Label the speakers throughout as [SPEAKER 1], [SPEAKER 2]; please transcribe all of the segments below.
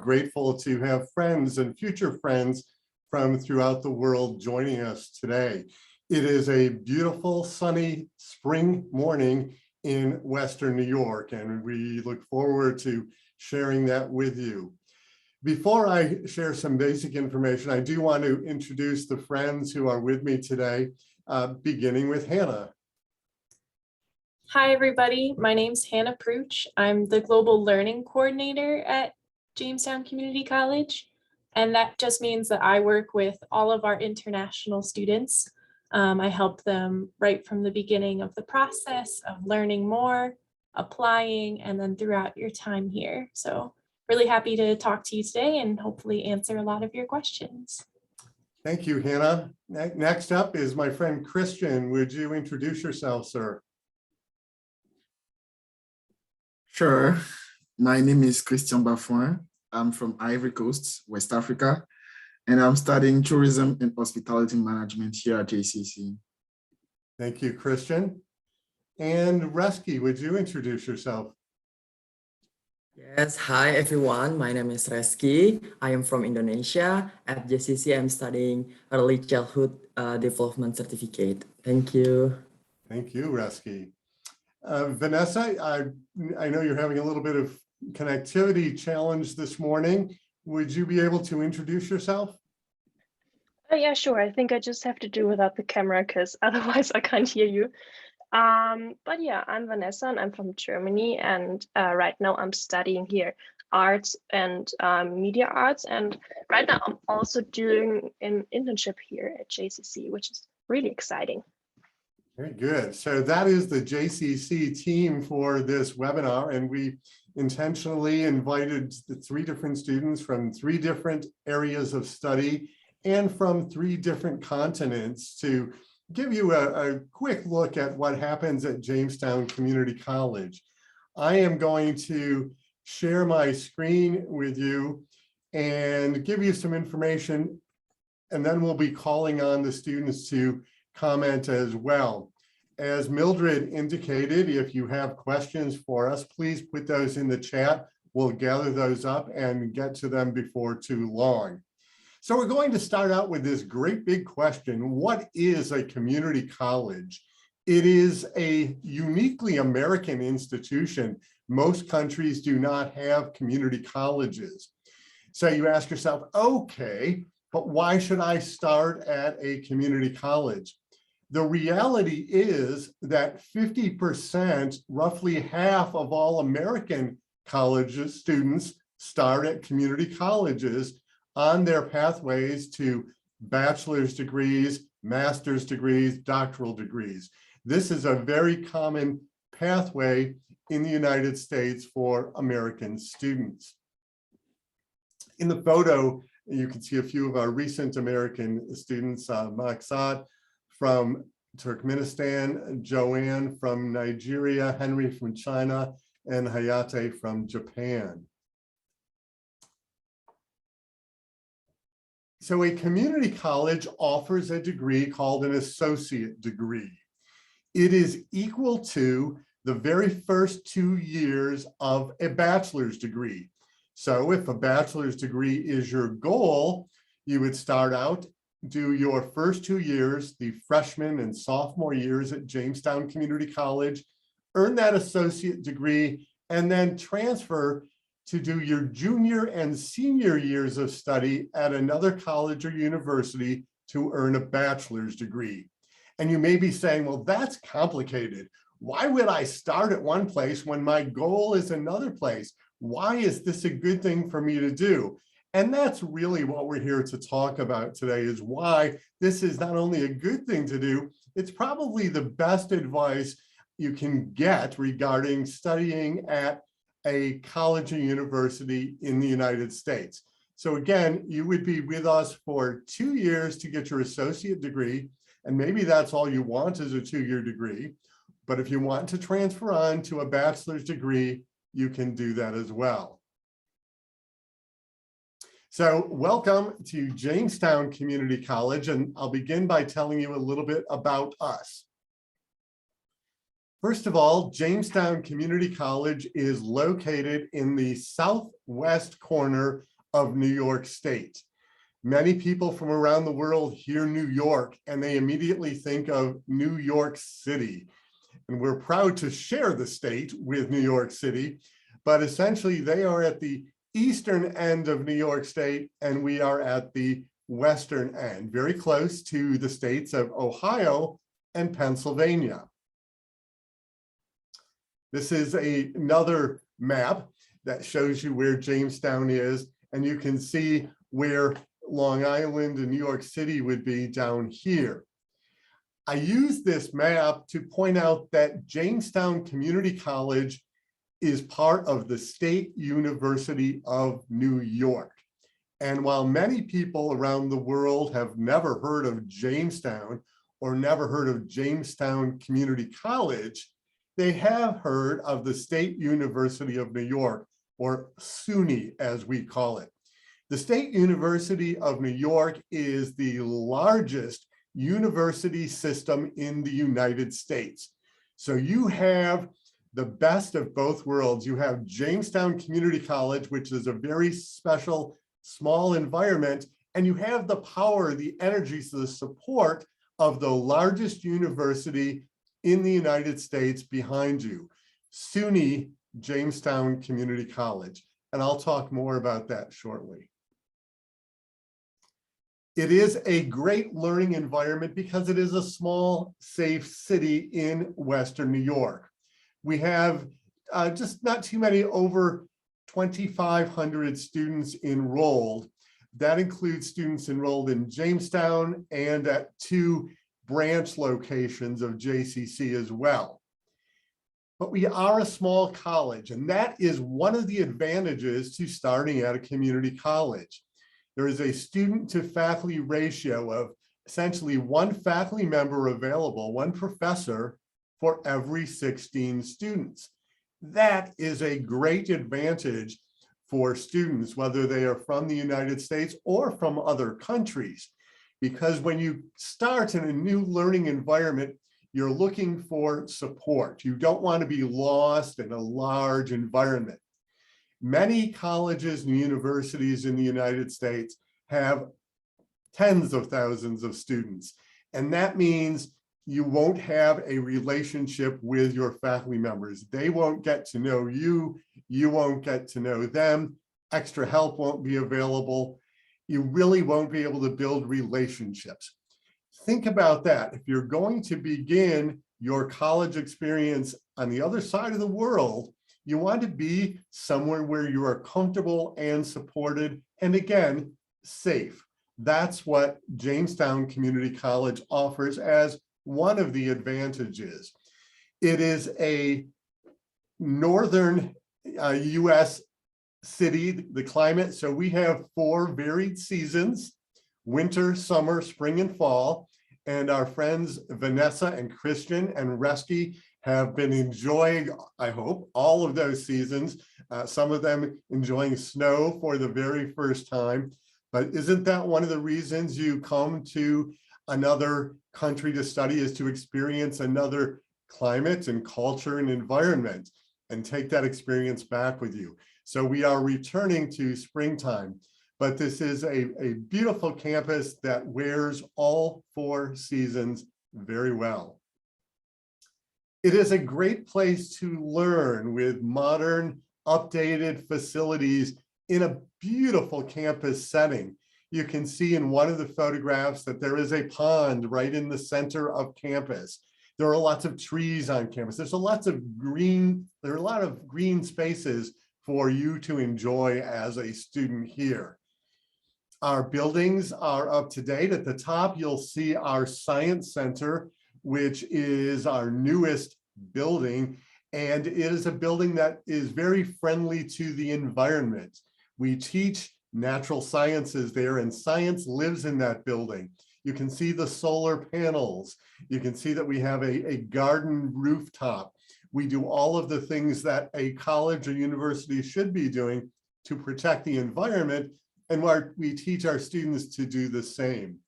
[SPEAKER 1] Grateful to have friends and future friends from throughout the world joining us today. It is a beautiful, sunny spring morning in Western New York, and we look forward to sharing that with you. Before I share some basic information, I do want to introduce the friends who are with me today, beginning with Hannah.
[SPEAKER 2] Hi, everybody. My name's Hannah Pruch. I'm the Global Learning Coordinator at Jamestown Community College. And that just means that I work with all of our international students. I help them right from the beginning of the process of learning more, applying, and then throughout your time here. So really happy to talk to you today and hopefully answer a lot of your questions.
[SPEAKER 1] Thank you, Hannah. Next up is my friend Christian. Would you introduce yourself, sir?
[SPEAKER 3] Sure. My name is Christian Bafouin. I'm from Ivory Coast, West Africa, and I'm studying tourism and hospitality management here at JCC.
[SPEAKER 1] Thank you, Christian. And Reski, would you introduce yourself?
[SPEAKER 4] Yes, hi everyone. My name is Reski. I am from Indonesia. At JCC, I'm studying Early Childhood Development Certificate. Thank you.
[SPEAKER 1] Thank you, Reski. Vanessa, I know you're having a little bit of connectivity challenge this morning. Would you be able to introduce yourself?
[SPEAKER 5] Yeah, sure. I think I just have to do without the camera because otherwise I can't hear you. But yeah, I'm Vanessa and I'm from Germany, and right now I'm studying here arts and media arts, and right now I'm also doing an internship here at JCC, which is really exciting.
[SPEAKER 1] Very good. So that is the JCC team for this webinar, and we intentionally invited the 3 different students from 3 different areas of study and from 3 different continents to give you a quick look at what happens at Jamestown Community College. I am going to share my screen with you and give you some information, and then we'll be calling on the students to comment as well. As Mildred indicated, if you have questions for us, please put those in the chat. We'll gather those up and get to them before too long. So we're going to start out with this great big question. What is a community college? It is a uniquely American institution. Most countries do not have community colleges. So you ask yourself, okay, but why should I start at a community college? The reality is that 50%, roughly half of all American college students start at community colleges on their pathways to bachelor's degrees, master's degrees, doctoral degrees. This is a very common pathway in the United States for American students. In the photo, you can see a few of our recent American students, Maksad from Turkmenistan, Joanne from Nigeria, Henry from China, and Hayate from Japan. So a community college offers a degree called an associate degree. It is equal to the very first 2 years of a bachelor's degree. So if a bachelor's degree is your goal, you would start out, do your first 2 years, the freshman and sophomore years at Jamestown Community College, earn that associate degree, and then transfer to do your junior and senior years of study at another college or university to earn a bachelor's degree. And you may be saying, well, that's complicated. Why would I start at one place when my goal is another place? Why is this a good thing for me to do? And that's really what we're here to talk about today, is why this is not only a good thing to do, it's probably the best advice you can get regarding studying at a college or university in the United States. So again, you would be with us for 2 years to get your associate degree, and maybe that's all you want is a 2-year degree. But if you want to transfer on to a bachelor's degree, you can do that as well. So welcome to Jamestown Community College, and I'll begin by telling you a little bit about us. First of all, Jamestown Community College is located in the southwest corner of New York State. Many people from around the world hear New York and they immediately think of New York City. And we're proud to share the state with New York City, but essentially they are at the eastern end of New York State and we are at the western end, very close to the states of Ohio and Pennsylvania. This is another map that shows you where Jamestown is, and you can see where Long Island and New York City would be down here. I use this map to point out that Jamestown Community College is part of the State University of New York. And while many people around the world have never heard of Jamestown or never heard of Jamestown Community College, they have heard of the State University of New York, or SUNY as we call it. The State University of New York is the largest university system in the United States. So you have the best of both worlds. You have Jamestown Community College, which is a very special, small environment, and you have the power, the energy, the support of the largest university in the United States behind you, SUNY Jamestown Community College. And I'll talk more about that shortly. It is a great learning environment because it is a small, safe city in Western New York. We have just not too many, over 2,500 students enrolled. That includes students enrolled in Jamestown and at 2 branch locations of JCC as well. But we are a small college, and that is one of the advantages to starting at a community college. There is a student to faculty ratio of essentially 1 faculty member available, 1 professor for every 16 students. That is a great advantage for students, whether they are from the United States or from other countries, because when you start in a new learning environment, you're looking for support. You don't want to be lost in a large environment. Many colleges and universities in the United States have tens of thousands of students, and that means you won't have a relationship with your faculty members. They won't get to know you, you won't get to know them, extra help won't be available. You really won't be able to build relationships. Think about that. If you're going to begin your college experience on the other side of the world, you want to be somewhere where you are comfortable and supported, and again, safe. That's what Jamestown Community College offers as one of the advantages. It is a northern US city, the climate. So we have 4 varied seasons: winter, summer, spring, and fall. And our friends Vanessa and Christian and Resky have been enjoying, I hope, all of those seasons. Some of them enjoying snow for the very first time. But isn't that one of the reasons you come to another country to study, is to experience another climate and culture and environment and take that experience back with you? So we are returning to springtime, but this is a beautiful campus that wears all 4 seasons very well. It is a great place to learn with modern, updated facilities in a beautiful campus setting. You can see in one of the photographs that there is a pond right in the center of campus. There are lots of trees on campus. There are a lot of green spaces for you to enjoy as a student here. Our buildings are up to date. At the top, you'll see our Science Center, which is our newest building. And it is a building that is very friendly to the environment. We teach natural sciences there, and science lives in that building. You can see the solar panels. You can see that we have a garden rooftop. We do all of the things that a college or university should be doing to protect the environment, and we teach our students to do the same.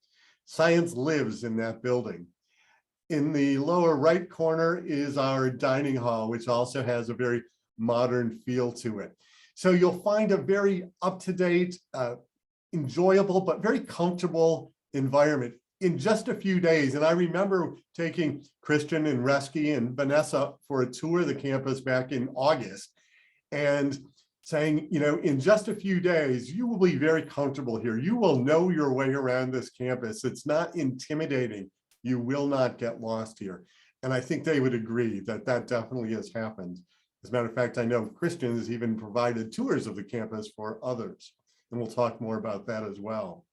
[SPEAKER 1] Science lives in that building. In the lower right corner is our dining hall, which also has a very modern feel to it. So you'll find a very up-to-date, enjoyable, but very comfortable environment in just a few days. And I remember taking Christian and Reski and Vanessa for a tour of the campus back in August and saying, you know, in just a few days, you will be very comfortable here. You will know your way around this campus. It's not intimidating. You will not get lost here. And I think they would agree that that definitely has happened. As a matter of fact, I know Christian has even provided tours of the campus for others. And we'll talk more about that as well.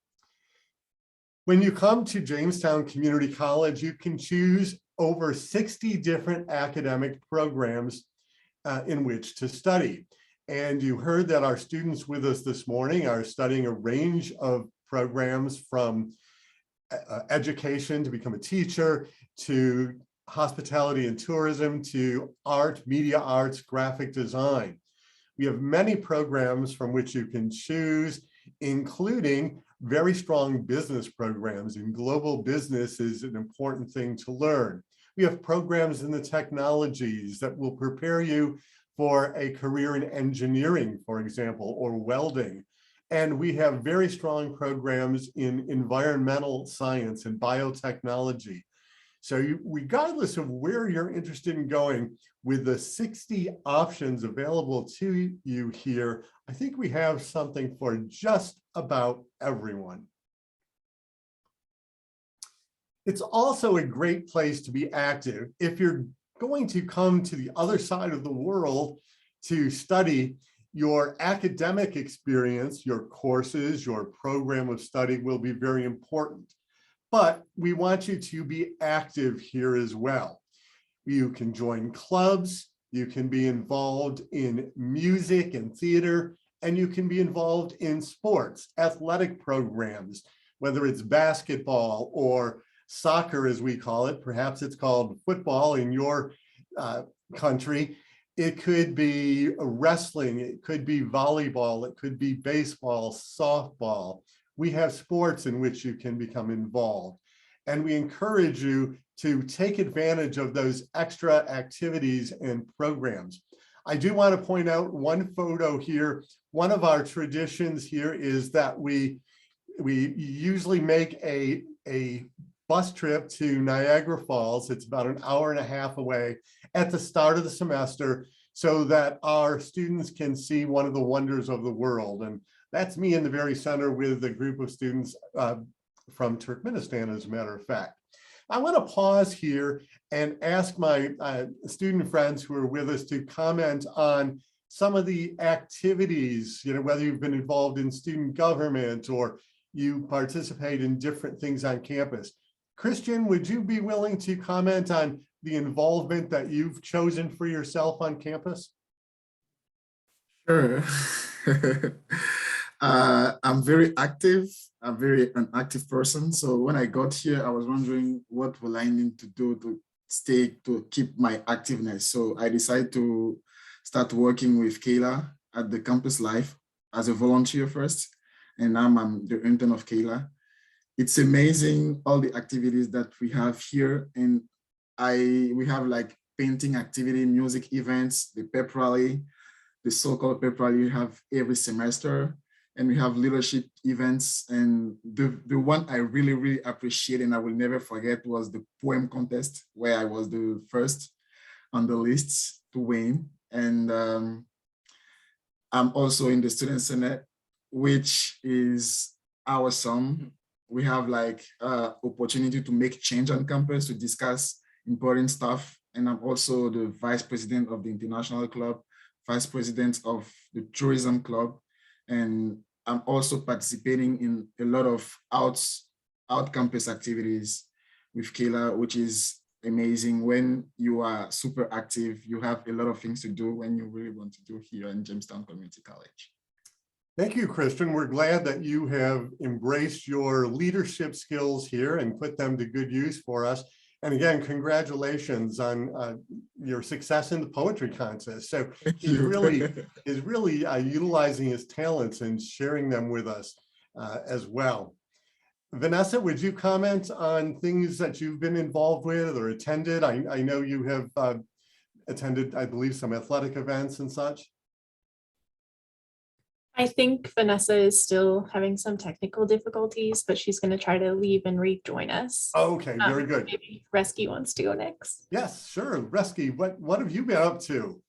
[SPEAKER 1] When you come to Jamestown Community College, you can choose over 60 different academic programs in which to study. And you heard that our students with us this morning are studying a range of programs from education to become a teacher, to hospitality and tourism, to art, media arts, graphic design. We have many programs from which you can choose, including very strong business programs, and global business is an important thing to learn. We have programs in the technologies that will prepare you for a career in engineering, for example, or welding. And we have very strong programs in environmental science and biotechnology. So regardless of where you're interested in going, with the 60 options available to you here, I think we have something for just about everyone. It's also a great place to be active. If you're going to come to the other side of the world to study, your academic experience, your courses, your program of study will be very important. But we want you to be active here as well. You can join clubs, you can be involved in music and theater, and you can be involved in sports, athletic programs, whether it's basketball or soccer, as we call it. Perhaps it's called football in your country. It could be wrestling, it could be volleyball, it could be baseball, softball. We have sports in which you can become involved. And we encourage you to take advantage of those extra activities and programs. I do want to point out one photo here. One of our traditions here is that we usually make a bus trip to Niagara Falls. It's about an hour and a half away at the start of the semester, so that our students can see one of the wonders of the world. And that's me in the very center with a group of students from Turkmenistan, as a matter of fact. I want to pause here and ask my student friends who are with us to comment on some of the activities, you know, whether you've been involved in student government or you participate in different things on campus. Christian, would you be willing to comment on the involvement that you've chosen for yourself on campus?
[SPEAKER 3] Sure. I'm very active. I'm an active person. So when I got here, I was wondering what will I need to do to keep my activeness. So I decided to start working with Kayla at the campus life as a volunteer first. And now I'm the intern of Kayla. It's amazing all the activities that we have here. And we have like painting activity, music events, the pep rally, the so-called pep rally we have every semester. And we have leadership events. And the one I really, really appreciate and I will never forget was the poem contest, where I was the first on the list to win. And I'm also in the Student Senate, which is awesome. We have like opportunity to make change on campus, to discuss important stuff. And I'm also the vice president of the International Club, vice president of the Tourism Club. And I'm also participating in a lot of out-campus activities with Kayla, which is amazing. When you are super active, you have a lot of things to do when you really want to do here in Jamestown Community College.
[SPEAKER 1] Thank you, Christian. We're glad that you have embraced your leadership skills here and put them to good use for us. And again, congratulations on your success in the poetry contest. So he's really utilizing his talents and sharing them with us as well. Vanessa, would you comment on things that you've been involved with or attended? I know you have attended, I believe, some athletic events and such.
[SPEAKER 2] I think Vanessa is still having some technical difficulties, but she's going to try to leave and rejoin us.
[SPEAKER 1] Okay, very good.
[SPEAKER 2] Maybe Resky wants to go next.
[SPEAKER 1] Yes, sure. Resky, what have you been up to?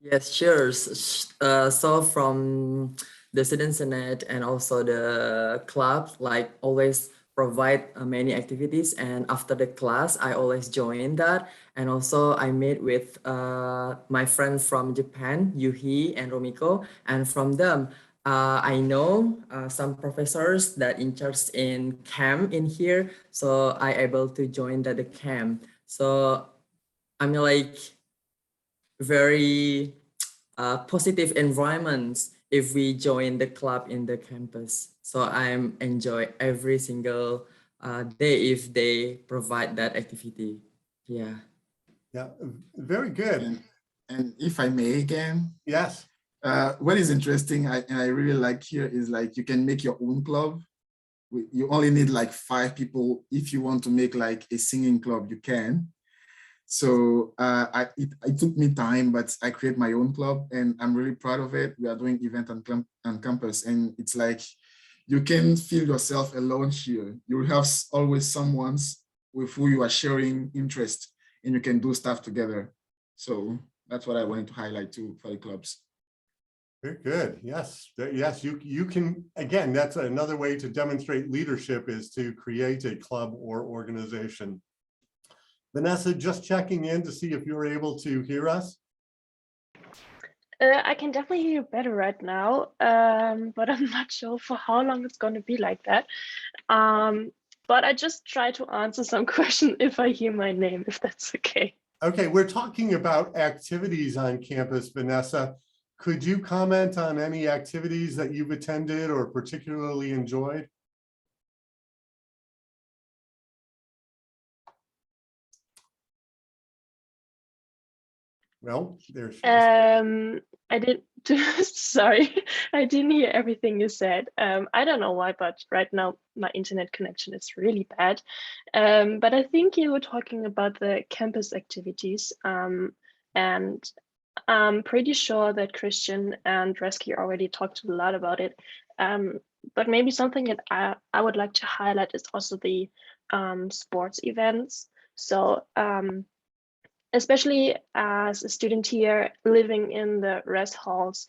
[SPEAKER 4] Yes, sure. So from the Student Senate and also the club, like always provide many activities. And after the class, I always join that. And also I meet with my friends from Japan, Yuhi and Romiko. And from them, I know some professors that in charge in camp in here. So I able to join the camp. So I'm like very positive environments if we join the club in the campus. So I'm enjoy every single day if they provide that activity. Yeah.
[SPEAKER 1] Yeah, very good.
[SPEAKER 3] And if I may again,
[SPEAKER 1] Yes.
[SPEAKER 3] what is interesting and I really like here is like you can make your own club. You only need like 5 people. If you want to make like a singing club, you can. So it took me time, but I create my own club and I'm really proud of it. We are doing event on campus and it's like, you can feel yourself alone here. You will have always someone with who you are sharing interest and you can do stuff together. So that's what I wanted to highlight too for the clubs.
[SPEAKER 1] Very good. Yes. Yes, you can, again, that's another way to demonstrate leadership is to create a club or organization. Vanessa, just checking in to see if you're able to hear us.
[SPEAKER 5] I can definitely hear you better right now, but I'm not sure for how long it's going to be like that. But I just try to answer some questions if I hear my name, if that's okay.
[SPEAKER 1] Okay, we're talking about activities on campus, Vanessa. Could you comment on any activities that you've attended or particularly enjoyed? Well, there she is.
[SPEAKER 5] I did sorry, I didn't hear everything you said. I don't know why, but right now my internet connection is really bad. But I think you were talking about the campus activities. And I'm pretty sure that Christian and Resky already talked a lot about it. But maybe something that I would like to highlight is also the sports events. So especially as a student here living in the rest halls,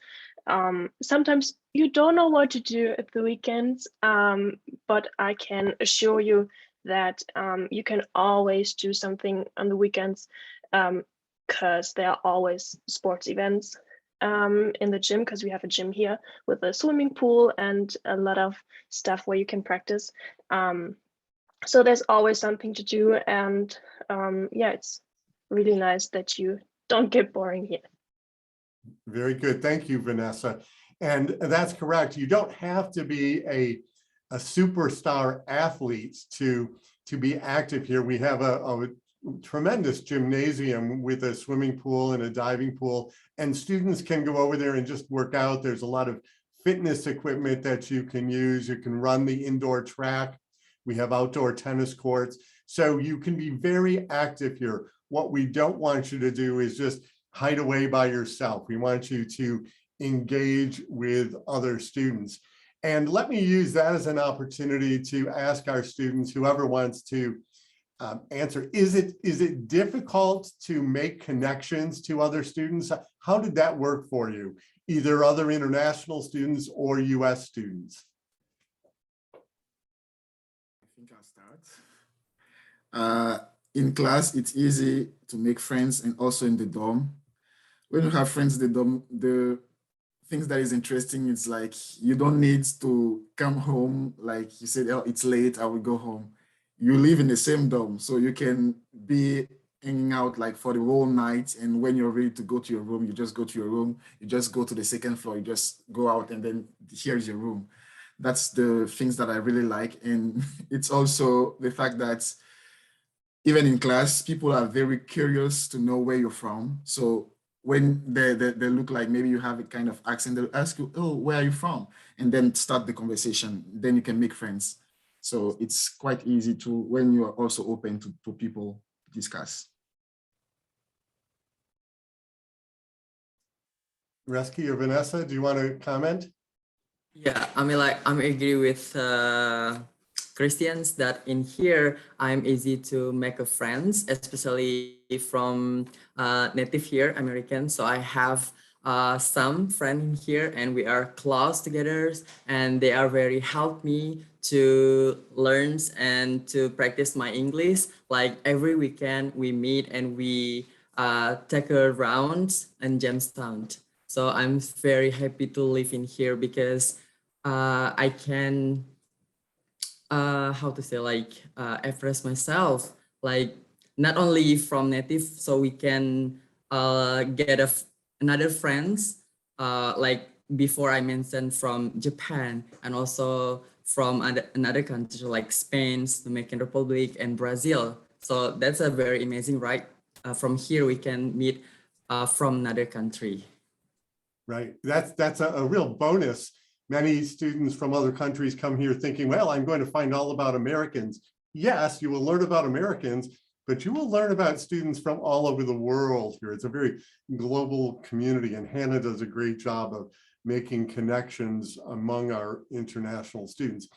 [SPEAKER 5] sometimes you don't know what to do at the weekends, but I can assure you that you can always do something on the weekends, because there are always sports events in the gym, because we have a gym here with a swimming pool and a lot of stuff where you can practice. So there's always something to do, and yeah, it's really nice that you don't get boring here.
[SPEAKER 1] Very good. Thank you, Vanessa. And that's correct. You don't have to be a superstar athlete to be active here. We have a tremendous gymnasium with a swimming pool and a diving pool, and students can go over there and just work out. There's a lot of fitness equipment that you can use. You can run the indoor track. We have outdoor tennis courts. So you can be very active here. What we don't want you to do is just hide away by yourself. We want you to engage with other students. And let me use that as an opportunity to ask our students, whoever wants to answer, is it difficult to make connections to other students? How did that work for you? Either other international students or US students?
[SPEAKER 3] I think I'll start. In class, it's easy to make friends, and also in the dorm. When you have friends in the dorm, the things that is interesting, it's like you don't need to come home, like you said, oh, it's late, I will go home. You live in the same dorm, so you can be hanging out like for the whole night, and when you're ready to go to your room, you just go to your room, you just go to the second floor, you just go out, and then here's your room. That's the things that I really like. And it's also the fact that even in class, people are very curious to know where you're from. So when they look like maybe you have a kind of accent, they'll ask you, oh, where are you from? And then start the conversation. Then you can make friends. So it's quite easy to, when you are also open to people, discuss.
[SPEAKER 1] Resky or Vanessa, do you want to comment?
[SPEAKER 4] Yeah, I mean, like, I'm agree with Christians that in here, I'm easy to make a friends, especially from native here, American. So I have some friend here and we are close together and they are very help me to learn and to practice my English. Like every weekend we meet and we take a round in Jamestown. So I'm very happy to live in here because I can how to say like express myself like not only from native so we can get another friends like before I mentioned from Japan and also from another country like Spain, Dominican Republic and Brazil. So that's a very amazing, right? From here we can meet from another country.
[SPEAKER 1] Right. That's a real bonus. Many students from other countries come here thinking, well, I'm going to find all about Americans. Yes, you will learn about Americans, but you will learn about students from all over the world here. It's a very global community, and Hannah does a great job of making connections among our international students.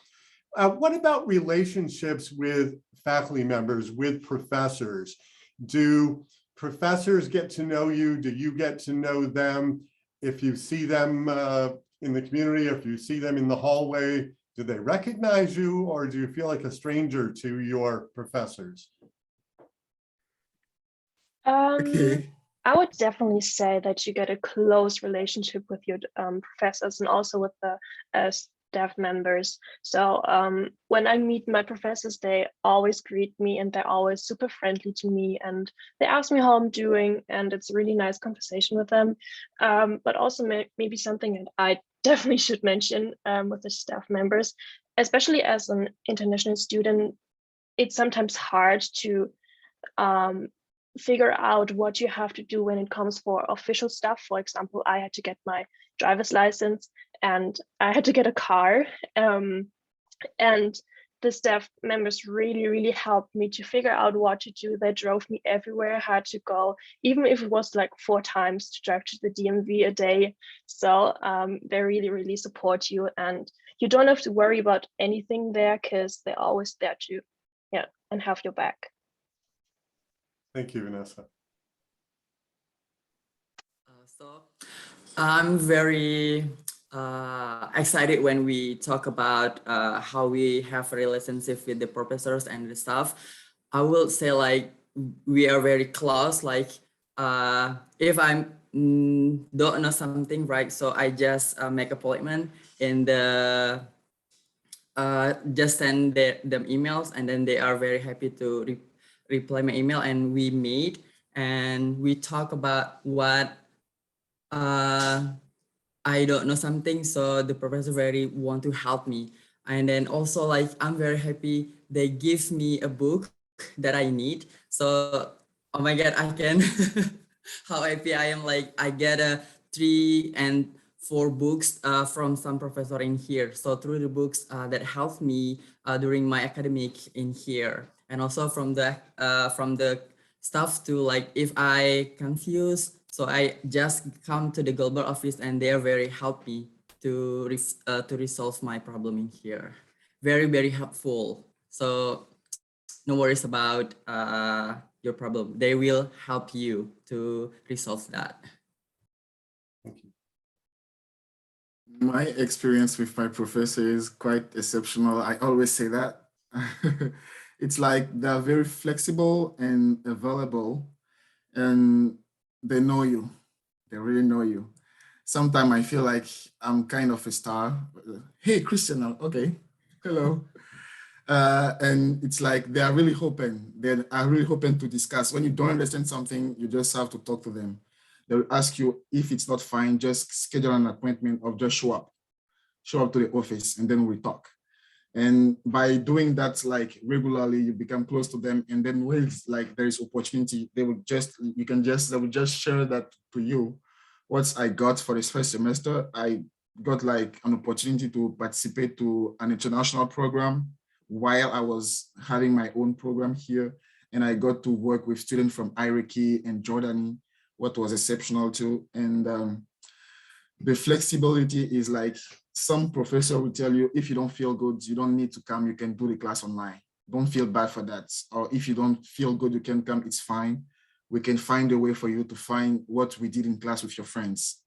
[SPEAKER 1] What about relationships with faculty members, with professors? Do professors get to know you? Do you get to know them? If you see them in the community, if you see them in the hallway, do they recognize you or do you feel like a stranger to your professors?
[SPEAKER 5] Um, I would definitely say that you get a close relationship with your professors and also with the staff members. So when I meet my professors, they always greet me and they're always super friendly to me and they ask me how I'm doing and it's a really nice conversation with them. But also maybe something that I definitely should mention with the staff members, especially as an international student, it's sometimes hard to figure out what you have to do when it comes for official stuff. For example, I had to get my driver's license and I had to get a car. And the staff members really helped me to figure out what to do. They drove me everywhere I had to go, even if it was like 4 times to drive to the DMV a day. So they really support you and you don't have to worry about anything there because they're always there to, yeah, and have your back.
[SPEAKER 1] Thank you, Vanessa.
[SPEAKER 4] So I'm very excited when we talk about how we have a relationship with the professors and the staff. I will say like we are very close. Like if I'm don't know something, right? So I just make appointment in the just send them emails and then they are very happy to reply my email and we meet and we talk about what I don't know something, so the professor very want to help me. And then also like I'm very happy they give me a book that I need. So oh my god, I can how happy I am, like I get a 3 and 4 books from some professor in here. So through the books that helped me during my academic in here, and also from the stuff to like if I confused, so I just come to the global office and they are very helpful to resolve my problem in here. Very helpful. So no worries about your problem. They will help you to resolve that.
[SPEAKER 1] Thank you.
[SPEAKER 3] My experience with my professor is quite exceptional. I always say that. It's like they're very flexible and available and they know you. They really know you. Sometimes I feel like I'm kind of a star. Hey, Christian, okay, hello. And it's like they are really hoping to discuss. When you don't understand something, you just have to talk to them. They'll ask you if it's not fine, just schedule an appointment or just show up to the office and then we talk. And by doing that like regularly, you become close to them. And then when it's like there is opportunity, they will just share that to you. What I got for this first semester, I got like an opportunity to participate to an international program while I was having my own program here. And I got to work with students from Iraq and Jordan, what was exceptional too. And the flexibility is like some professor will tell you, if you don't feel good, you don't need to come, you can do the class online. Don't feel bad for that. Or if you don't feel good, you can come, it's fine. We can find a way for you to find what we did in class with your friends.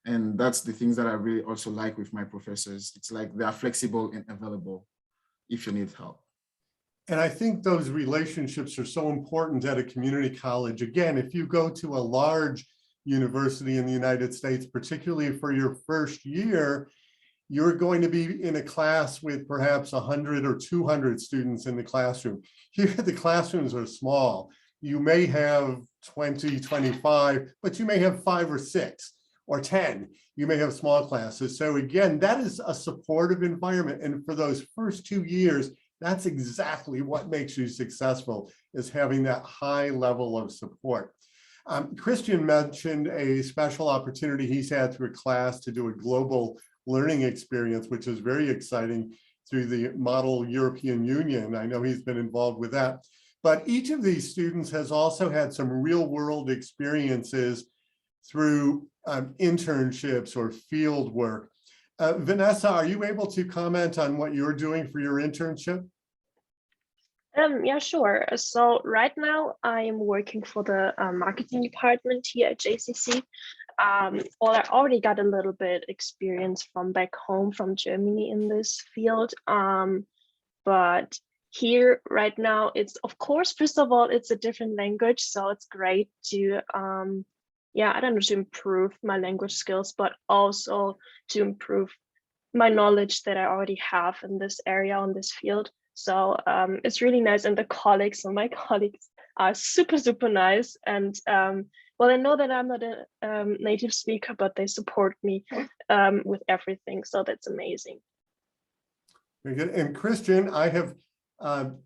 [SPEAKER 3] And that's the things that I really also like with my professors. It's like they are flexible and available if you need help.
[SPEAKER 1] And I think those relationships are so important at a community college. Again, if you go to a large university in the United States, particularly for your first year, you're going to be in a class with perhaps 100 or 200 students in the classroom. Here, the classrooms are small. You may have 20, 25, but you may have 5 or 6 or 10. You may have small classes. So again, that is a supportive environment. And for those first 2 years, that's exactly what makes you successful, is having that high level of support. Christian mentioned a special opportunity he's had through a class to do a global learning experience, which is very exciting, through the Model European Union. I know he's been involved with that. But each of these students has also had some real world experiences through internships or field work. Vanessa, are you able to comment on what you're doing for your internship?
[SPEAKER 5] Yeah, sure. So right now I am working for the marketing department here at JCC. Well, I already got a little bit experience from back home from Germany in this field. But here right now, it's, of course, first of all, it's a different language. So it's great to, yeah, I don't know, to improve my language skills, but also to improve my knowledge that I already have in this area, on this field. So it's really nice. And the colleagues, and my colleagues are super, super nice. And well, I know that I'm not a native speaker, but they support me with everything. So that's amazing.
[SPEAKER 1] Very good. And Christian, I have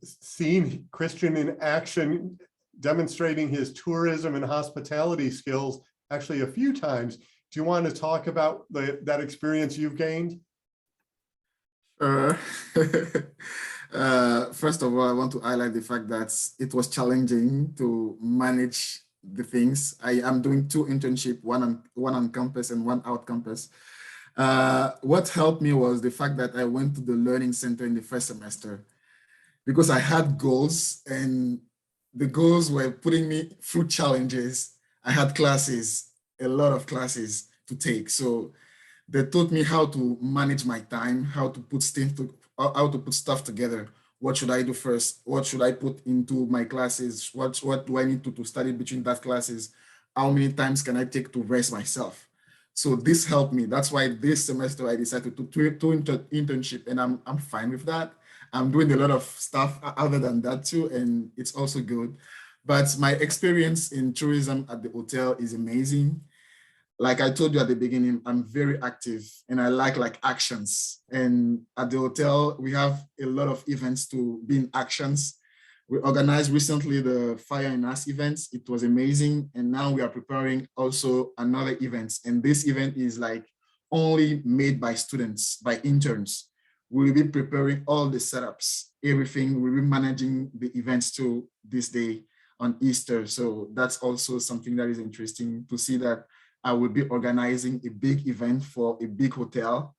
[SPEAKER 1] seen Christian in action demonstrating his tourism and hospitality skills actually a few times. Do you want to talk about that experience you've gained?
[SPEAKER 3] First of all, I want to highlight the fact that it was challenging to manage the things. I am doing 2 internships, one on campus and one out campus. What helped me was the fact that I went to the learning center in the first semester, because I had goals, and the goals were putting me through challenges. I had classes, a lot of classes to take. So they taught me how to manage my time, how to put stuff together. What should I do first? What should I put into my classes? What do I need to study between that classes? How many times can I take to rest myself? So this helped me. That's why this semester I decided to do internship, and I'm fine with that. I'm doing a lot of stuff other than that too, and it's also good. But my experience in tourism at the hotel is amazing. Like I told you at the beginning, I'm very active and I like actions. And at the hotel, we have a lot of events to be in actions. We organized recently the Fire and Ice events. It was amazing. And now we are preparing also another event. And this event is like only made by students, by interns. We'll be preparing all the setups, everything. We'll be managing the events to this day on Easter. So that's also something that is interesting to see, that I will be organizing a big event for a big hotel,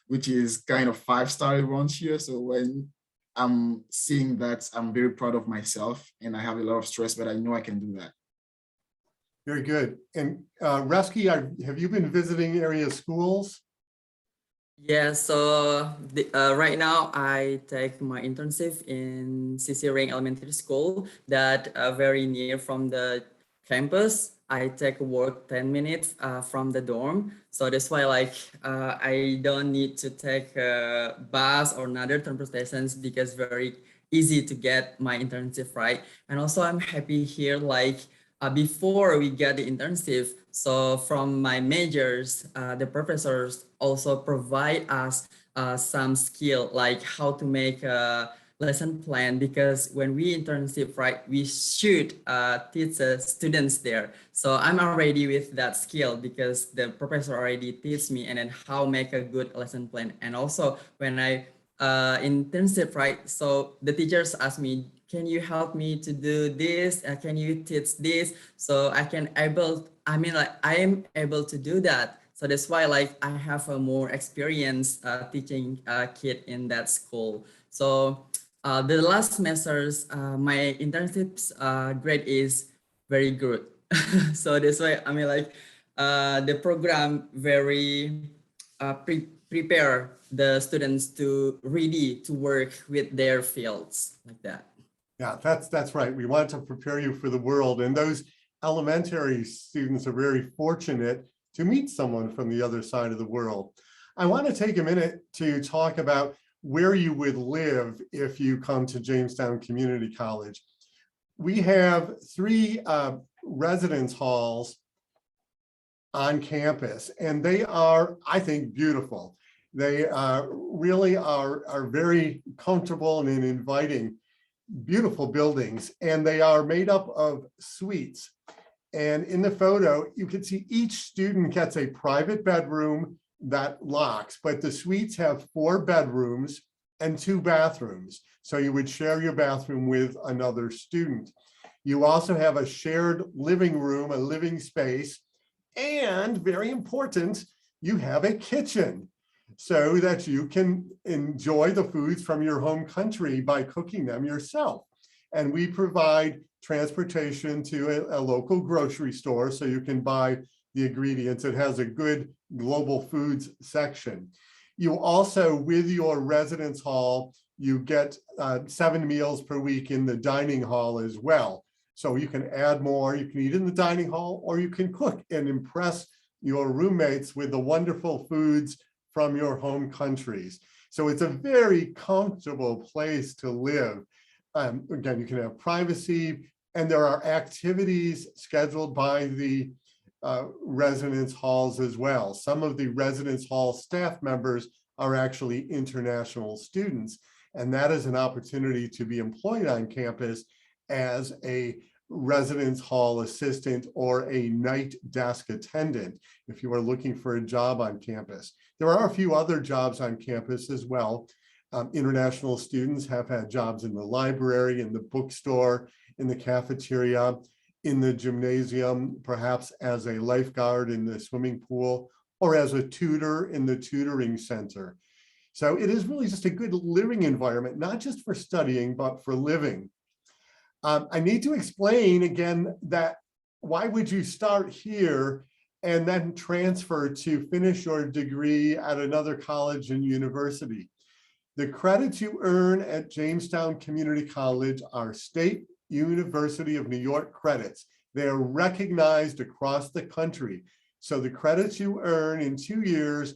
[SPEAKER 3] which is kind of 5-star around here. So when I'm seeing that, I'm very proud of myself, and I have a lot of stress, but I know I can do that.
[SPEAKER 1] Very good. And Reski, have you been visiting area schools?
[SPEAKER 4] Yeah, so right now I take my internship in CC Ring Elementary School that very near from the campus. I take work 10 minutes from the dorm. So that's why I don't need to take a bus or another transportations, because very easy to get my internship, right? And also I'm happy here, before we get the internship, so from my majors, the professors also provide us some skill, like how to make a lesson plan, because when we internship, right, we should teach the students there. So I'm already with that skill because the professor already teach me and then how make a good lesson plan. And also when I internship, right, so the teachers ask me, can you help me to do this? Can you teach this? So I am able to do that. So that's why like I have a more experience teaching kid in that school. So the last semesters, my internships grade is very good. So that's why I mean like the program very prepare the students to ready to work with their fields like that.
[SPEAKER 1] Yeah, that's right. We want to prepare you for the world, and those elementary students are very fortunate to meet someone from the other side of the world. I want to take a minute to talk about where you would live if you come to Jamestown Community College. We have 3 residence halls on campus, and they are, I think, beautiful. They really are very comfortable and inviting, beautiful buildings, and they are made up of suites. And in the photo, you can see each student gets a private bedroom that locks, but the suites have 4 bedrooms and 2 bathrooms. So you would share your bathroom with another student. You also have a shared living room, a living space, and very important, you have a kitchen so that you can enjoy the foods from your home country by cooking them yourself. And we provide transportation to a local grocery store so you can buy the ingredients. It has a good global foods section. You also, with your residence hall, you get 7 meals per week in the dining hall as well. So you can add more, you can eat in the dining hall, or you can cook and impress your roommates with the wonderful foods from your home countries. So it's a very comfortable place to live. Again, you can have privacy, and there are activities scheduled by the residence halls as well. Some of the residence hall staff members are actually international students, and that is an opportunity to be employed on campus as a residence hall assistant or a night desk attendant if you are looking for a job on campus. There are a few other jobs on campus as well. International students have had jobs in the library, in the bookstore, in the cafeteria, in the gymnasium, perhaps as a lifeguard in the swimming pool, or as a tutor in the tutoring center. So it is really just a good living environment, not just for studying, but for living. I need to explain again that why would you start here and then transfer to finish your degree at another college and university? The credits you earn at Jamestown Community College are State University of New York credits. They are recognized across the country. So the credits you earn in 2 years,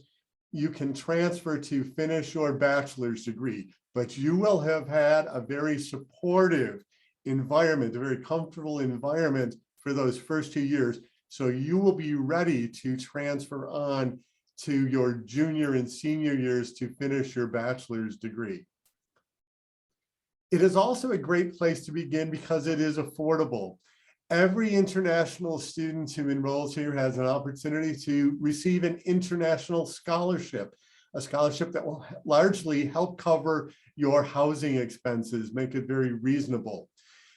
[SPEAKER 1] you can transfer to finish your bachelor's degree, but you will have had a very supportive environment, a very comfortable environment for those first 2 years. So you will be ready to transfer on to your junior and senior years to finish your bachelor's degree. It is also a great place to begin because it is affordable. Every international student who enrolls here has an opportunity to receive an international scholarship, a scholarship that will largely help cover your housing expenses, make it very reasonable.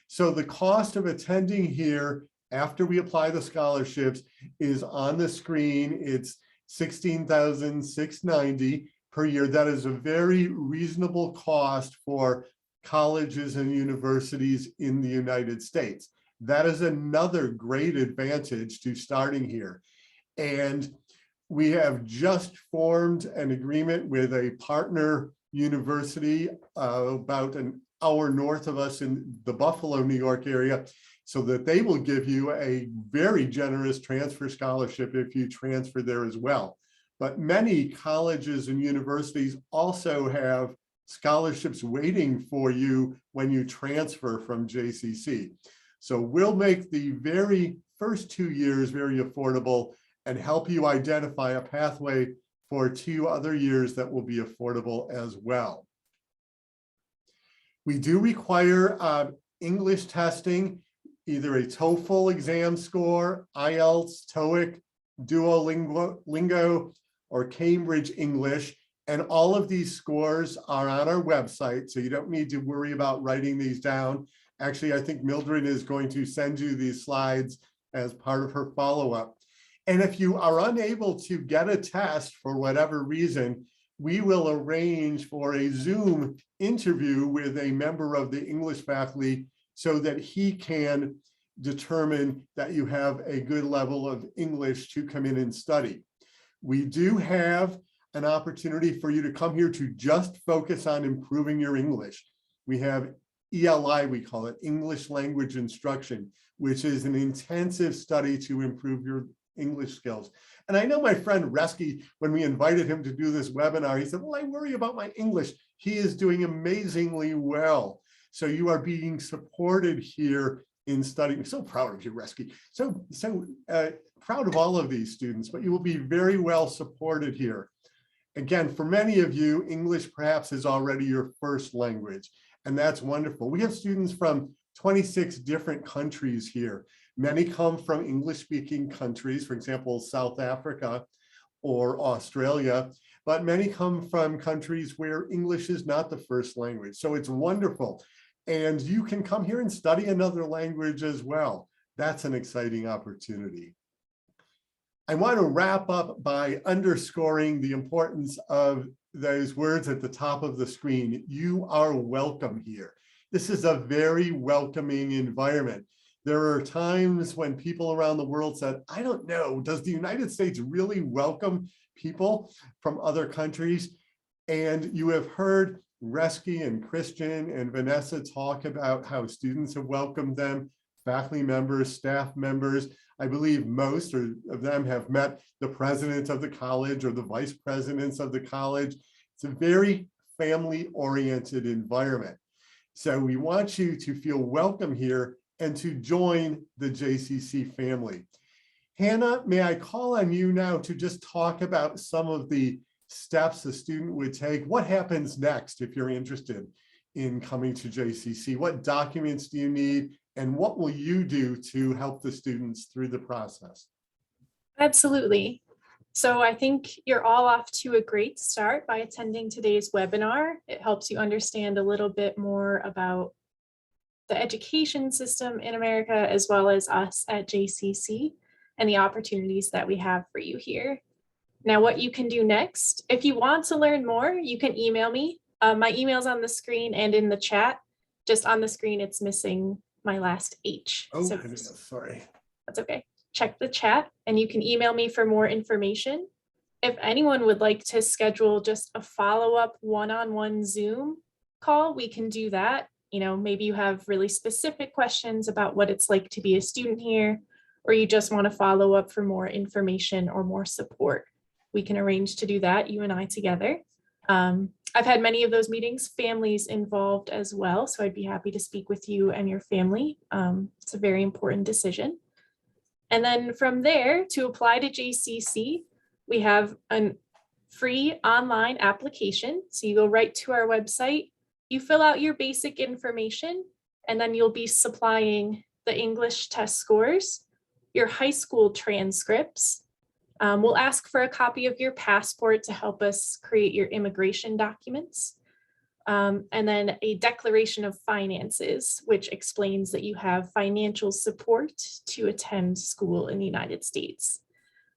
[SPEAKER 1] So the cost of attending here after we apply the scholarships is on the screen. It's $16,690 per year. That is a very reasonable cost for colleges and universities in the United States. That is another great advantage to starting here. And we have just formed an agreement with a partner university about an hour north of us in the Buffalo, New York area, so that they will give you a very generous transfer scholarship if you transfer there as well. But many colleges and universities also have scholarships waiting for you when you transfer from JCC. So we'll make the very first 2 years very affordable and help you identify a pathway for 2 other years that will be affordable as well. We do require English testing, either a TOEFL exam score, IELTS, TOEIC, Duolingo, or Cambridge English. And all of these scores are on our website, so you don't need to worry about writing these down. Actually, I think Mildred is going to send you these slides as part of her follow-up. And if you are unable to get a test for whatever reason, we will arrange for a Zoom interview with a member of the English faculty so that he can determine that you have a good level of English to come in and study. We do have an opportunity for you to come here to just focus on improving your English. We have ELI, we call it English Language Instruction, which is an intensive study to improve your English skills. And I know my friend Reski, when we invited him to do this webinar, he said, well, I worry about my English. He is doing amazingly well. So you are being supported here in studying. So proud of you, Reski. So proud of all of these students, but you will be very well supported here. Again, for many of you, English perhaps is already your first language, and that's wonderful. We have students from 26 different countries here. Many come from English-speaking countries, for example, South Africa or Australia, but many come from countries where English is not the first language. So it's wonderful. And you can come here and study another language as well. That's an exciting opportunity. I want to wrap up by underscoring the importance of those words at the top of the screen. You are welcome here. This is a very welcoming environment. There are times when people around the world said, I don't know, does the United States really welcome people from other countries? And you have heard Reski and Christian and Vanessa talk about how students have welcomed them, faculty members, staff members. I believe most of them have met the president of the college or the vice presidents of the college. It's a very family-oriented environment. So we want you to feel welcome here and to join the JCC family. Hannah, may I call on you now to just talk about some of the steps a student would take? What happens next if you're interested in coming to JCC? What documents do you need? And what will you do to help the students through the process?
[SPEAKER 2] Absolutely. So I think you're all off to a great start by attending today's webinar. It helps you understand a little bit more about the education system in America, as well as us at JCC and the opportunities that we have for you here. Now, what you can do next, if you want to learn more, you can email me. My email's on the screen and in the chat. Just on the screen, it's missing my last H.
[SPEAKER 1] Oh,
[SPEAKER 2] So
[SPEAKER 1] sorry.
[SPEAKER 2] that's okay. Check the chat and you can email me for more information. If anyone would like to schedule just a follow-up one-on-one Zoom call, we can do that. You know, maybe you have really specific questions about what it's like to be a student here, or you just want to follow up for more information or more support. We can arrange to do that, you and I together. I've had many of those meetings, families involved as well, so I'd be happy to speak with you and your family. It's a very important decision. And then from there, to apply to JCC, we have a free online application. So you go right to our website, you fill out your basic information, and then you'll be supplying the English test scores, your high school transcripts. We'll ask for a copy of your passport to help us create your immigration documents. And then a declaration of finances, which explains that you have financial support to attend school in the United States.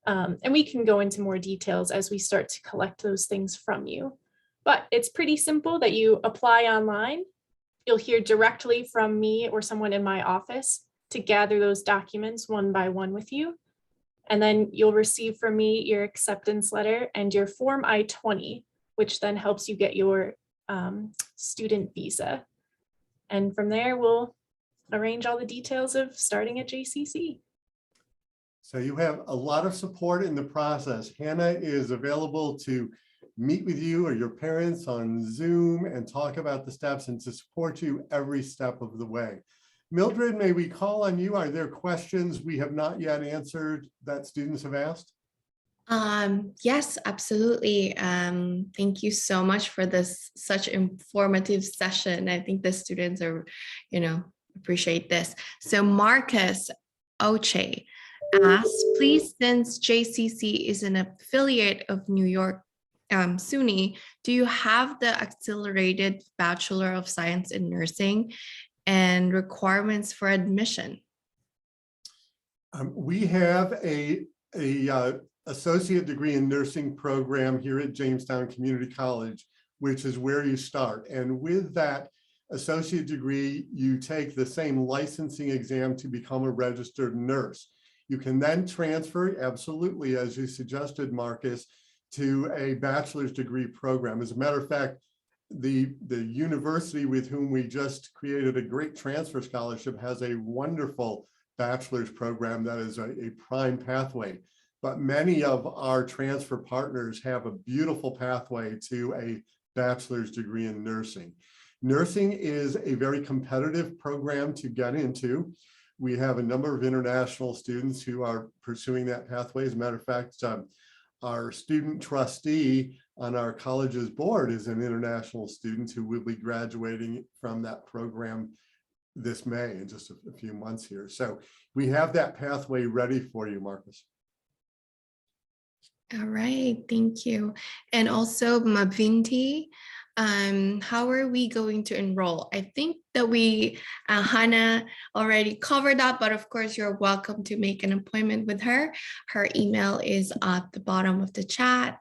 [SPEAKER 2] And we can go into more details as we start to collect those things from you. But it's pretty simple that you apply online. You'll hear directly from me or someone in my office to gather those documents one by one with you. And then you'll receive from me your acceptance letter and your Form I-20, which then helps you get your student visa. And from there, we'll arrange all the details of starting at JCC.
[SPEAKER 1] So you have a lot of support in the process. Hannah is available to meet with you or your parents on Zoom and talk about the steps and to support you every step of the way. Mildred, may we call on you? Are there questions we have not yet answered that students have asked?
[SPEAKER 6] Yes, absolutely. Thank you so much for this such informative session. I think the students are, appreciate this. So Marcus Oche asks, please, since JCC is an affiliate of New York SUNY, do you have the accelerated Bachelor of Science in Nursing and requirements for admission?
[SPEAKER 1] We have a a associate degree in nursing program here at Jamestown Community College, which is where you start. And with that associate degree, you take the same licensing exam to become a registered nurse. You can then transfer, absolutely, as you suggested, Marcus, to a bachelor's degree program. As a matter of fact, the university with whom we just created a great transfer scholarship has a wonderful bachelor's program that is a prime pathway. But many of our transfer partners have a beautiful pathway to a bachelor's degree in nursing. Nursing is a very competitive program to get into. We have a number of international students who are pursuing that pathway. As a matter of fact, our student trustee on our college's board is an international student who will be graduating from that program this May, in just a few months here. So we have that pathway ready for you, Marcus.
[SPEAKER 6] All right, thank you. And also Mavinti, how are we going to enroll? I think that Hannah already covered that, but of course you're welcome to make an appointment with her. Her email is at the bottom of the chat.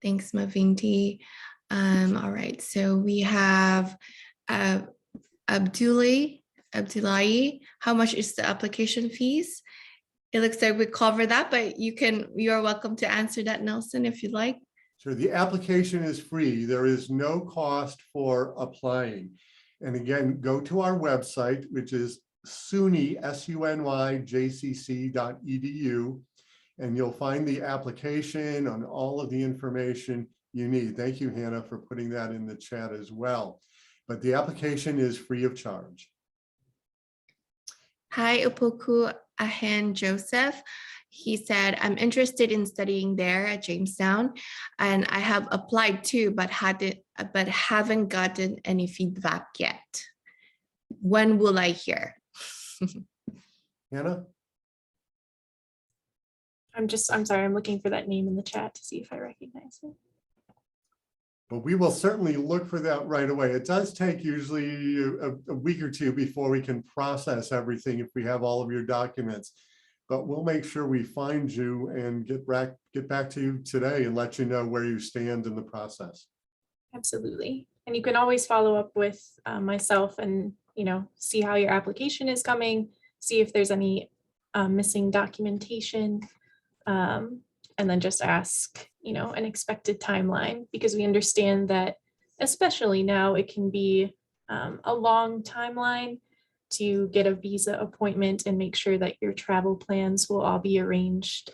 [SPEAKER 6] Thanks, Mavinti. All right, so we have Abdullahi. How much is the application fees? It looks like we covered that, but you are welcome to answer that, Nelson, if you'd like.
[SPEAKER 1] Sure, the application is free. There is no cost for applying. And again, go to our website, which is SUNY, sunyjcc.edu, and you'll find the application and all of the information you need. Thank you, Hannah, for putting that in the chat as well. But the application is free of charge.
[SPEAKER 6] Hi, Upoku Ahen Joseph. He said, I'm interested in studying there at Jamestown, and I have applied too, but haven't gotten any feedback yet. When will I hear?
[SPEAKER 1] Hannah?
[SPEAKER 2] I'm sorry, I'm looking for that name in the chat to see if I recognize it.
[SPEAKER 1] But we will certainly look for that right away. It does take usually a week or two before we can process everything if we have all of your documents. But we'll make sure we find you and get back to you today and let you know where you stand in the process.
[SPEAKER 2] Absolutely. And you can always follow up with myself and, see how your application is coming, see if there's any missing documentation, and then just ask, an expected timeline, because we understand that, especially now, it can be a long timeline to get a visa appointment and make sure that your travel plans will all be arranged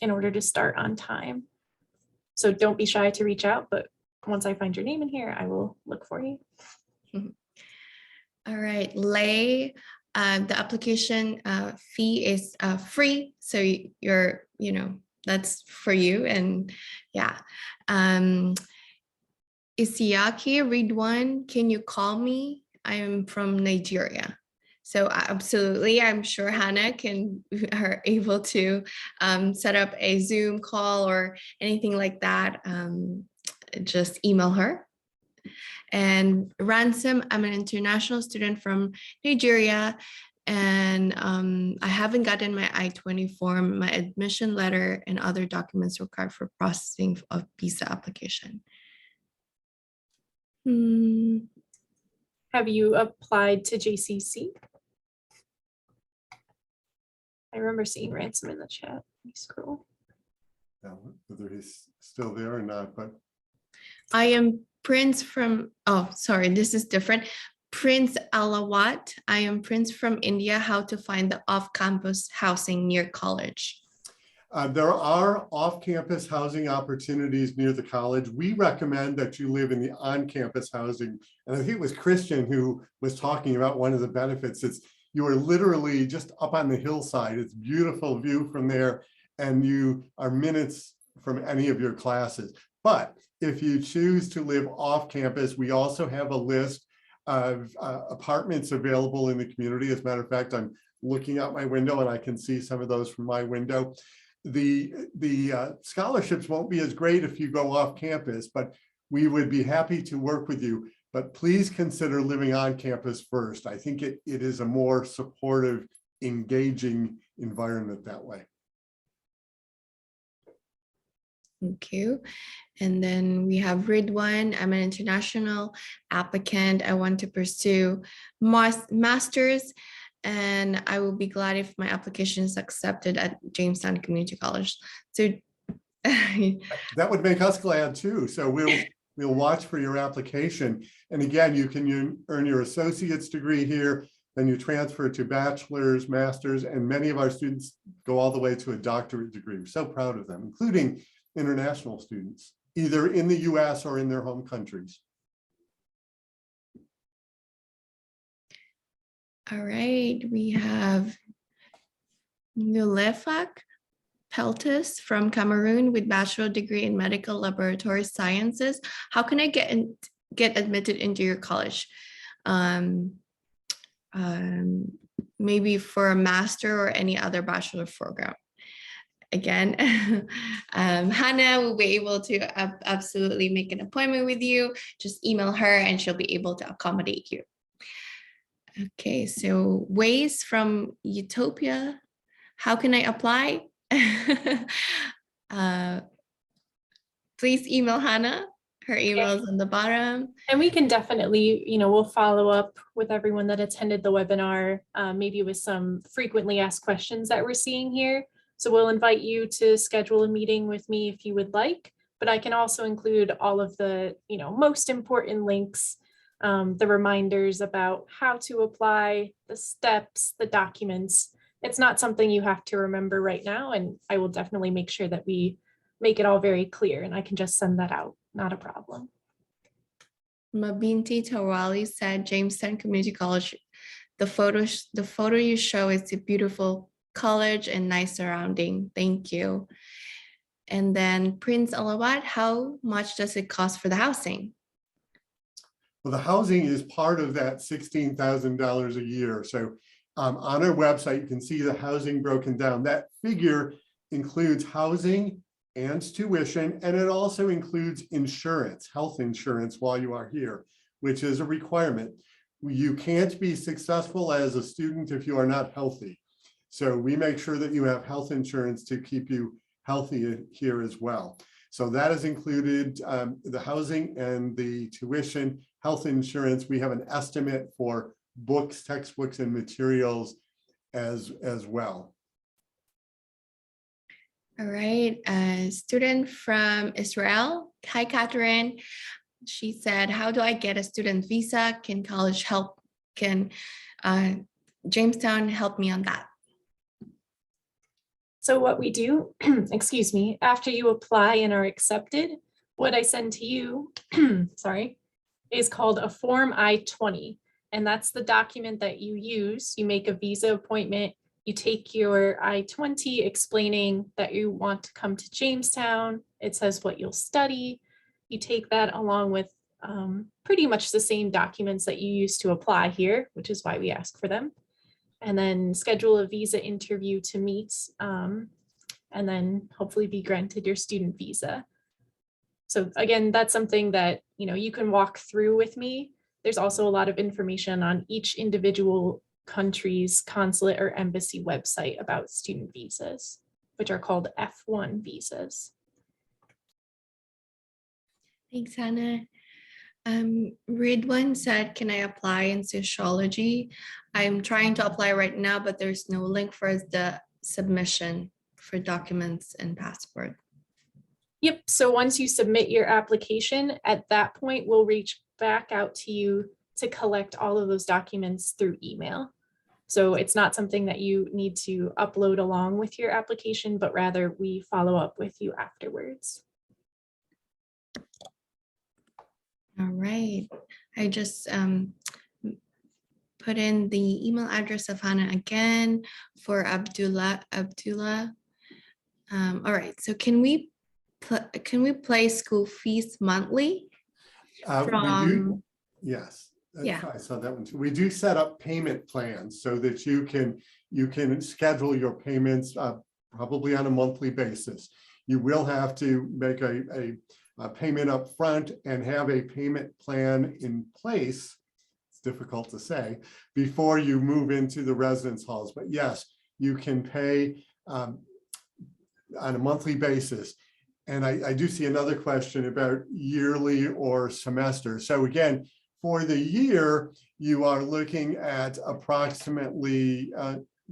[SPEAKER 2] in order to start on time. So don't be shy to reach out, but once I find your name in here, I will look for you.
[SPEAKER 6] All right, Lay, the application fee is free. So you're, that's for you. And yeah. Isiaki, read one. Can you call me? I am from Nigeria. So absolutely, I'm sure Hannah are able to set up a Zoom call or anything like that. Just email her. And Ransom, I'm an international student from Nigeria, and I haven't gotten my I-20 form, my admission letter, and other documents required for processing of visa application.
[SPEAKER 2] Have you applied to JCC? I remember seeing Ransom in the chat. Let me scroll.
[SPEAKER 1] Whether he's still there or not, but
[SPEAKER 6] I am Prince from, oh, sorry, this is different. Prince Alawat. I am Prince from India. How to find the off-campus housing near college?
[SPEAKER 1] There are off-campus housing opportunities near the college. We recommend that you live in the on-campus housing. And I think it was Christian who was talking about one of the benefits. You are literally just up on the hillside. It's a beautiful view from there, and you are minutes from any of your classes. But if you choose to live off campus, we also have a list of apartments available in the community. As a matter of fact, I'm looking out my window and I can see some of those from my window. The scholarships won't be as great if you go off campus, but we would be happy to work with you. But please consider living on campus first. I think it is a more supportive, engaging environment that way.
[SPEAKER 6] Thank you. And then we have Ridwan. I'm an international applicant. I want to pursue master's, and I will be glad if my application is accepted at Jamestown Community College. So
[SPEAKER 1] That would make us glad too. So we'll watch for your application. And again, you can earn your associate's degree here, then you transfer to bachelor's, master's, and many of our students go all the way to a doctorate degree. We're so proud of them, including international students, either in the US or in their home countries.
[SPEAKER 6] all right, we have Nulefak Peltis from Cameroon with bachelor degree in medical laboratory sciences. How can I get admitted into your college? Maybe for a master or any other bachelor program. Again, Hannah will be able to absolutely make an appointment with you. Just email her and she'll be able to accommodate you. Okay, so Ways from Utopia. How can I apply? Please email Hannah. Her email is on the bottom.
[SPEAKER 2] And we can definitely, we'll follow up with everyone that attended the webinar, maybe with some frequently asked questions that we're seeing here. So we'll invite you to schedule a meeting with me if you would like, but I can also include all of the, most important links, the reminders about how to apply, the steps, the documents. It's not something you have to remember right now, and I will definitely make sure that we make it all very clear, and I can just send that out, not a problem.
[SPEAKER 6] Mabinti Tawali said, Jamestown Community College, the photo you show is a beautiful college and nice surrounding. Thank you. And then Prince Alawat, how much does it cost for the housing?
[SPEAKER 1] Well, the housing is part of that $16,000 a year. So on our website, you can see the housing broken down. That figure includes housing and tuition, and it also includes insurance, health insurance while you are here, which is a requirement. You can't be successful as a student if you are not healthy. So we make sure that you have health insurance to keep you healthy here as well. So that is included, the housing and the tuition, health insurance. We have an estimate for books, textbooks, and materials as well.
[SPEAKER 6] All right, a student from Israel. Hi, Catherine. She said, how do I get a student visa? Can college help? Can Jamestown help me on that?
[SPEAKER 2] So what we do, excuse me, after you apply and are accepted, what I send to you, sorry, is called a Form I-20. And that's the document that you use. You make a visa appointment, you take your I-20 explaining that you want to come to Jamestown. It says what you'll study. You take that along with pretty much the same documents that you use to apply here, which is why we ask for them. And then schedule a visa interview to meet, and then hopefully be granted your student visa. So again, that's something that you can walk through with me. There's also a lot of information on each individual country's consulate or embassy website about student visas, which are called F1 visas.
[SPEAKER 6] Thanks, Hannah. Ridwan said, can I apply in sociology? I'm trying to apply right now, but there's no link for the submission for documents and passport.
[SPEAKER 2] Yep, so once you submit your application, at that point, we'll reach back out to you to collect all of those documents through email. So it's not something that you need to upload along with your application, but rather we follow up with you afterwards.
[SPEAKER 6] All right, I just put in the email address of Hannah again for Abdullah. All right, so can we pay school fees monthly?
[SPEAKER 1] We do, yes.
[SPEAKER 6] Yeah.
[SPEAKER 1] I saw that one too. We do set up payment plans so that you can schedule your payments probably on a monthly basis. You will have to make a payment up front and have a payment plan in place. It's difficult to say before you move into the residence halls, but yes, you can pay on a monthly basis. And I do see another question about yearly or semester. So again, for the year, you are looking at approximately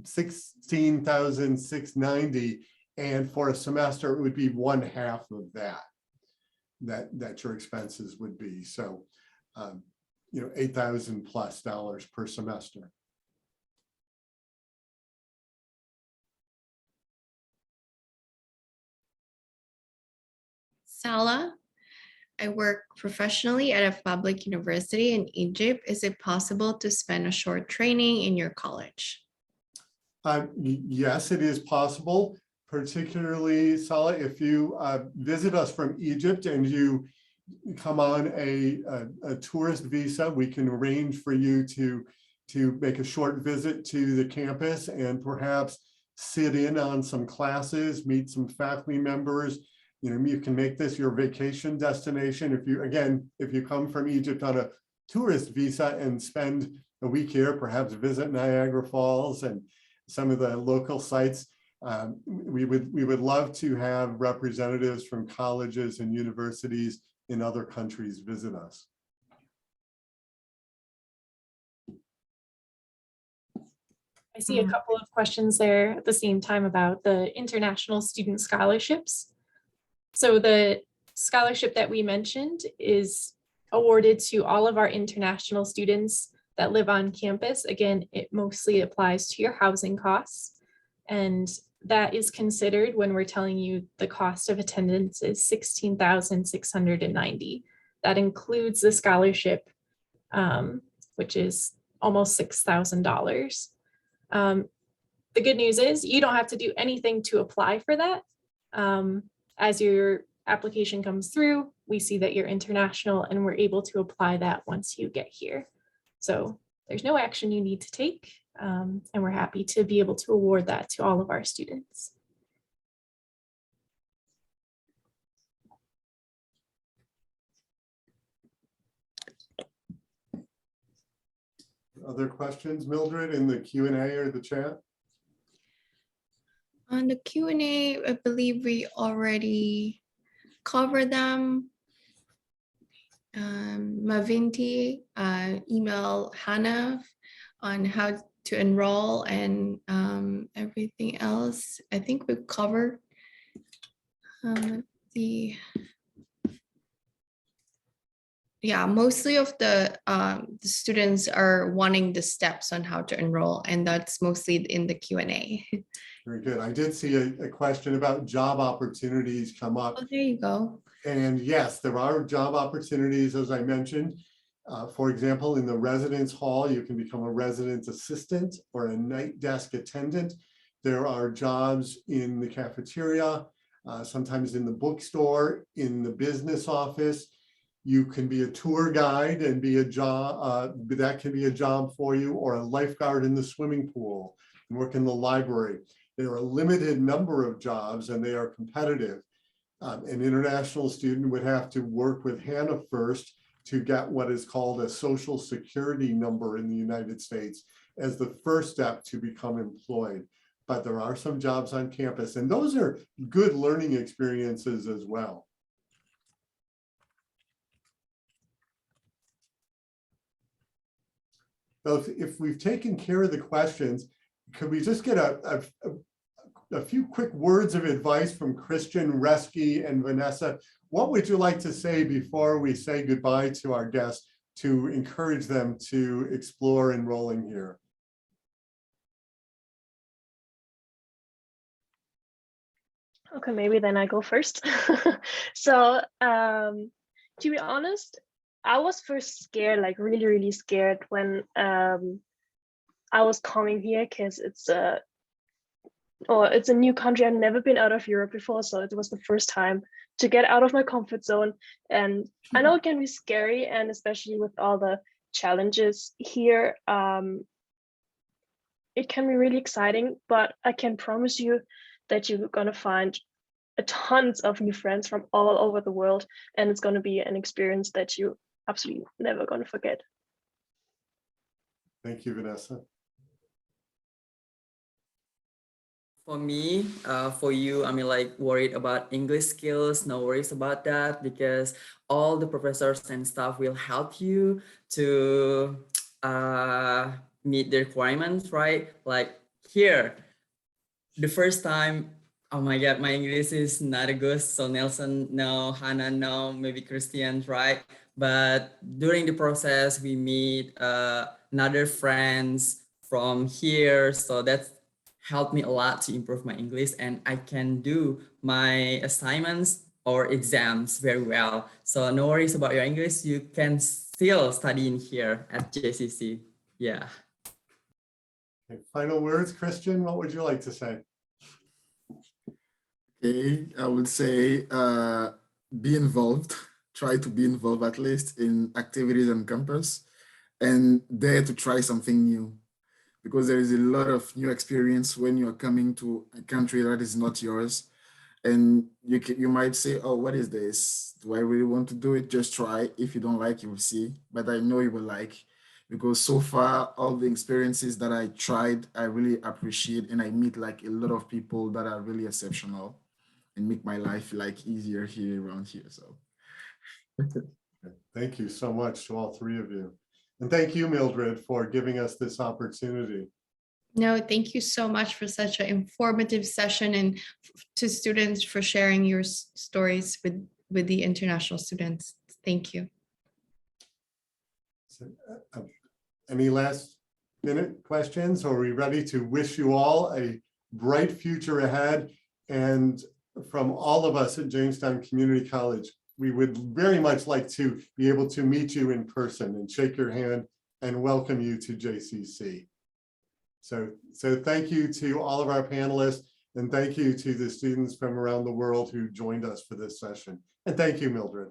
[SPEAKER 1] 16,690, and for a semester, it would be 1/2 of that your expenses would be. So, $8,000+ per semester.
[SPEAKER 6] Sala, I work professionally at a public university in Egypt. Is it possible to spend a short training in your college?
[SPEAKER 1] Yes, it is possible, particularly, Sala, if you visit us from Egypt and you come on a tourist visa, we can arrange for you to make a short visit to the campus and perhaps sit in on some classes, meet some faculty members. You can make this your vacation destination. If you come from Egypt on a tourist visa and spend a week here, perhaps visit Niagara Falls and some of the local sites. We would love to have representatives from colleges and universities in other countries visit us.
[SPEAKER 2] I see a couple of questions there at the same time about the international student scholarships. So the scholarship that we mentioned is awarded to all of our international students that live on campus. Again, it mostly applies to your housing costs. And that is considered when we're telling you the cost of attendance is $16,690. That includes the scholarship, which is almost $6,000. The good news is you don't have to do anything to apply for that. As your application comes through, we see that you're international and we're able to apply that once you get here. So there's no action you need to take, and we're happy to be able to award that to all of our students.
[SPEAKER 1] Other questions, Mildred, in the Q&A or the chat?
[SPEAKER 6] On the Q&A, I believe we already covered them. Mavinti email Hannah on how to enroll and everything else. I think we've covered mostly of the students are wanting the steps on how to enroll, and that's mostly in the Q&A.
[SPEAKER 1] Very good. I did see a question about job opportunities come up.
[SPEAKER 6] Oh, there you go.
[SPEAKER 1] And yes, there are job opportunities, as I mentioned. For example, in the residence hall, you can become a residence assistant or a night desk attendant. There are jobs in the cafeteria, sometimes in the bookstore, in the business office. You can be a tour guide and be a job, that can be a job for you, or a lifeguard in the swimming pool and work in the library. There are a limited number of jobs and they are competitive. An international student would have to work with Hannah first to get what is called a social security number in the United States as the first step to become employed. But there are some jobs on campus, and those are good learning experiences as well. So if we've taken care of the questions, could we just get a few quick words of advice from Christian, Reski, and Vanessa? What would you like to say before we say goodbye to our guests to encourage them to explore enrolling here?
[SPEAKER 5] Okay, maybe then I go first. So to be honest, I was first scared, like really, really scared when I was coming here, because it's a new country. I've never been out of Europe before, so it was the first time to get out of my comfort zone. And I know it can be scary, and especially with all the challenges here, it can be really exciting, but I can promise you that you're gonna find tons of new friends from all over the world, and it's gonna be an experience that you absolutely never gonna forget.
[SPEAKER 1] Thank you, Vanessa.
[SPEAKER 4] For me, for you, I mean, like worried about English skills, no worries about that because all the professors and staff will help you to meet the requirements, right? Like here, the first time, oh my God, my English is not a good. So Nelson, no, Hannah, no, maybe Christian, right? But during the process, we meet another friends from here. So that's helped me a lot to improve my English and I can do my assignments or exams very well. So no worries about your English. You can still study in here at JCC. Yeah.
[SPEAKER 1] Okay, final words, Christian, what would you like to say?
[SPEAKER 3] Okay, I would say be involved. Try to be involved at least in activities on campus and dare to try something new because there is a lot of new experience when you're coming to a country that is not yours. And you might say, oh, what is this? Do I really want to do it? Just try. If you don't like, you will see. But I know you will like because so far, all the experiences that I tried, I really appreciate and I meet like a lot of people that are really exceptional and make my life like easier here around here. So
[SPEAKER 1] Thank you so much to all three of you. And thank you, Mildred, for giving us this opportunity.
[SPEAKER 6] No, thank you so much for such an informative session and to students for sharing your stories with the international students. Thank you.
[SPEAKER 1] So, any last minute questions? Or are we ready to wish you all a bright future ahead? And from all of us at Jamestown Community College, we would very much like to be able to meet you in person and shake your hand and welcome you to JCC. So thank you to all of our panelists and thank you to the students from around the world who joined us for this session. And thank you, Mildred.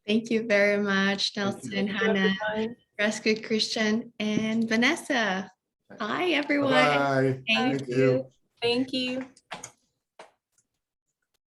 [SPEAKER 6] Thank you very much,
[SPEAKER 1] Thank you.
[SPEAKER 6] Nelson, Hannah, Rescue, Christian, and Vanessa. Bye, everyone.
[SPEAKER 1] Bye.
[SPEAKER 6] Thank
[SPEAKER 1] Thank you.
[SPEAKER 2] Thank you.